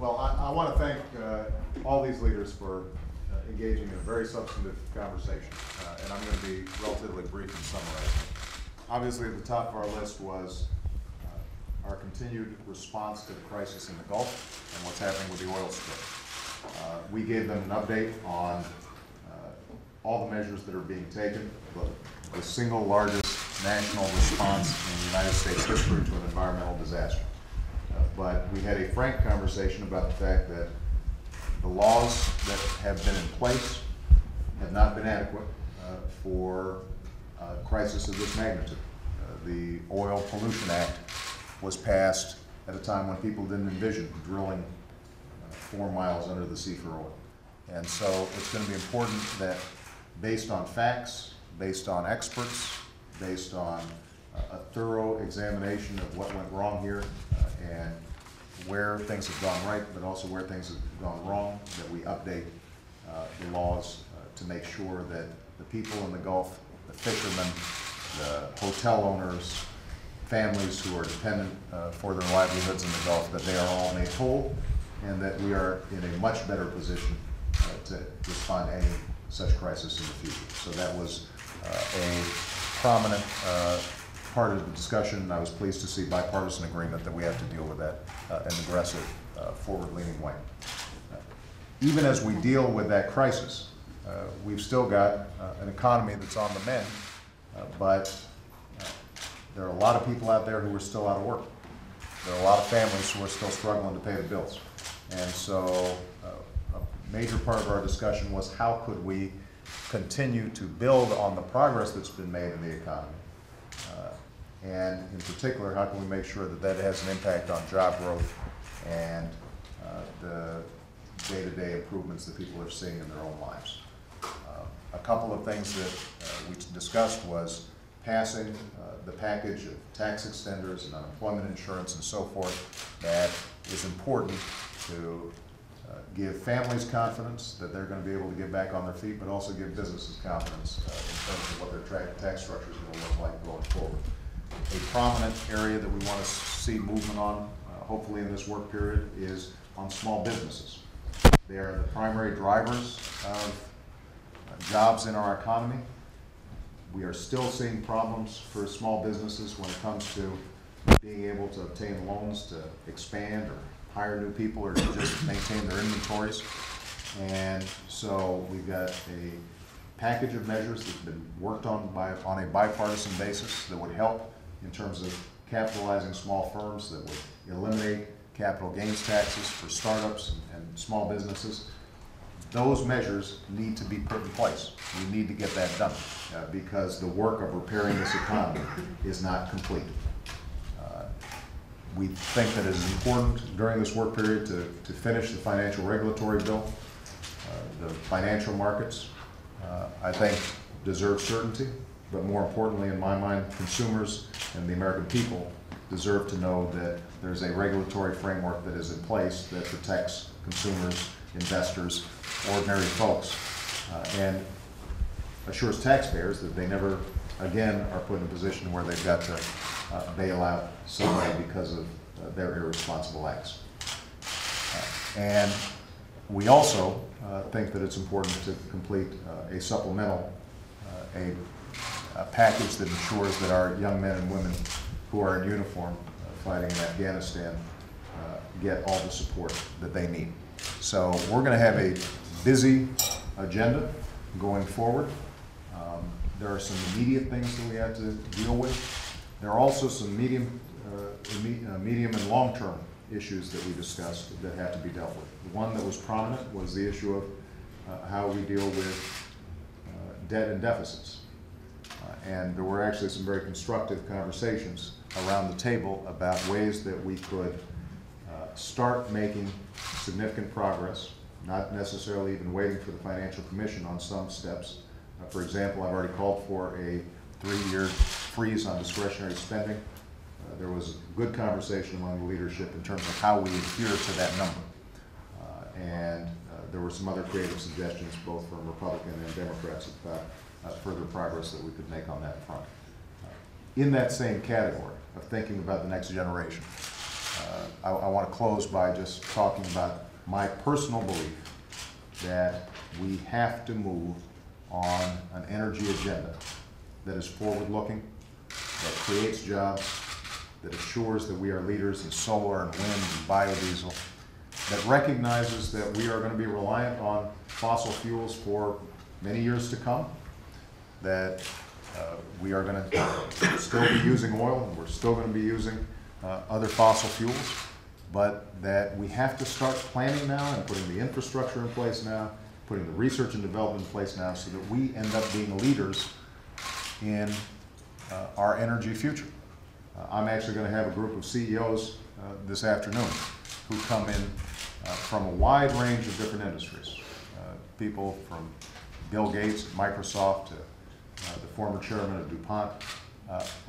Well, I want to thank all these leaders for engaging in a very substantive conversation, and I'm going to be relatively brief in summarizing. Obviously, at the top of our list was our continued response to the crisis in the Gulf and what's happening with the oil spill. We gave them an update on all the measures that are being taken, the single largest national response in the United States history to an environmental disaster. But we had a frank conversation about the fact that the laws that have been in place have not been adequate for a crisis of this magnitude. The Oil Pollution Act was passed at a time when people didn't envision drilling 4 miles under the sea for oil. And so it's going to be important that, based on facts, based on experts, based on a thorough examination of what went wrong here and where things have gone right, but also where things have gone wrong, that we update the laws to make sure that the people in the Gulf, the fishermen, the hotel owners, families who are dependent for their livelihoods in the Gulf, that they are all made whole, and that we are in a much better position to respond to any such crisis in the future. So that was a prominent part of the discussion, and I was pleased to see bipartisan agreement that we have to deal with that in an aggressive, forward-leaning way. Even as we deal with that crisis, we've still got an economy that's on the mend, but there are a lot of people out there who are still out of work. There are a lot of families who are still struggling to pay the bills. And so a major part of our discussion was how could we continue to build on the progress that's been made in the economy. And in particular, how can we make sure that that has an impact on job growth and the day-to-day improvements that people are seeing in their own lives. A couple of things that we discussed was passing the package of tax extenders and unemployment insurance and so forth that is important to give families confidence that they're going to be able to get back on their feet, but also give businesses confidence in terms of what their tax structure is going to look like going forward. A prominent area that we want to see movement on, hopefully in this work period, is on small businesses. They are the primary drivers of jobs in our economy. We are still seeing problems for small businesses when it comes to being able to obtain loans to expand or hire new people or to just maintain their inventories. And so we've got a package of measures that's been worked on a bipartisan basis that would help in terms of capitalizing small firms, that would eliminate capital gains taxes for startups and small businesses. Those measures need to be put in place. We need to get that done because the work of repairing this economy is not complete. We think that it is important during this work period to finish the financial regulatory bill. The financial markets, I think, deserve certainty, but more importantly, in my mind, consumers and the American people deserve to know that there's a regulatory framework that is in place that protects consumers, investors, ordinary folks, and assures taxpayers that they never again are put in a position where they've got to bail out somebody because of their irresponsible acts. And we also think that it's important to complete a supplemental, a package that ensures that our young men and women who are in uniform fighting in Afghanistan get all the support that they need. So we're going to have a busy agenda going forward. There are some immediate things that we have to deal with. There are also some medium and long-term issues that we discussed that have to be dealt with. The one that was prominent was the issue of how we deal with debt and deficits. And there were actually some very constructive conversations around the table about ways that we could start making significant progress, not necessarily even waiting for the Financial Commission on some steps. For example, I've already called for a 3-year freeze on discretionary spending. There was good conversation among the leadership in terms of how we adhere to that number. And there were some other creative suggestions, both from Republican and Democrats, about further progress that we could make on that front. In that same category of thinking about the next generation, I want to close by just talking about my personal belief that we have to move on an energy agenda that is forward-looking, that creates jobs, that assures that we are leaders in solar and wind and biodiesel, that recognizes that we are going to be reliant on fossil fuels for many years to come, that we are going to still be using oil, and we're still going to be using other fossil fuels, but that we have to start planning now and putting the infrastructure in place now, putting the research and development in place now, so that we end up being leaders in our energy future. I'm actually going to have a group of CEOs this afternoon who come in from a wide range of different industries. People from Bill Gates at Microsoft to the former chairman of DuPont,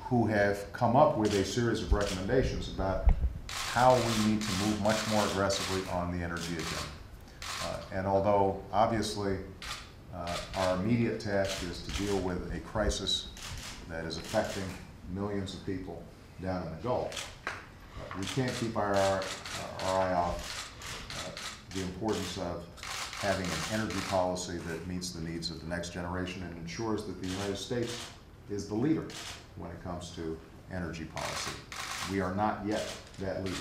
who have come up with a series of recommendations about how we need to move much more aggressively on the energy agenda. And although obviously our immediate task is to deal with a crisis that is affecting millions of people down in the Gulf, we can't keep our eye off the importance of having an energy policy that meets the needs of the next generation and ensures that the United States is the leader when it comes to energy policy. We are not yet that leader,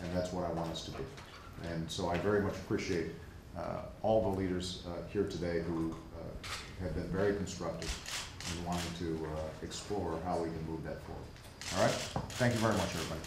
and that's what I want us to be. And so I very much appreciate all the leaders here today who have been very constructive in wanting to explore how we can move that forward. All right? Thank you very much, everybody.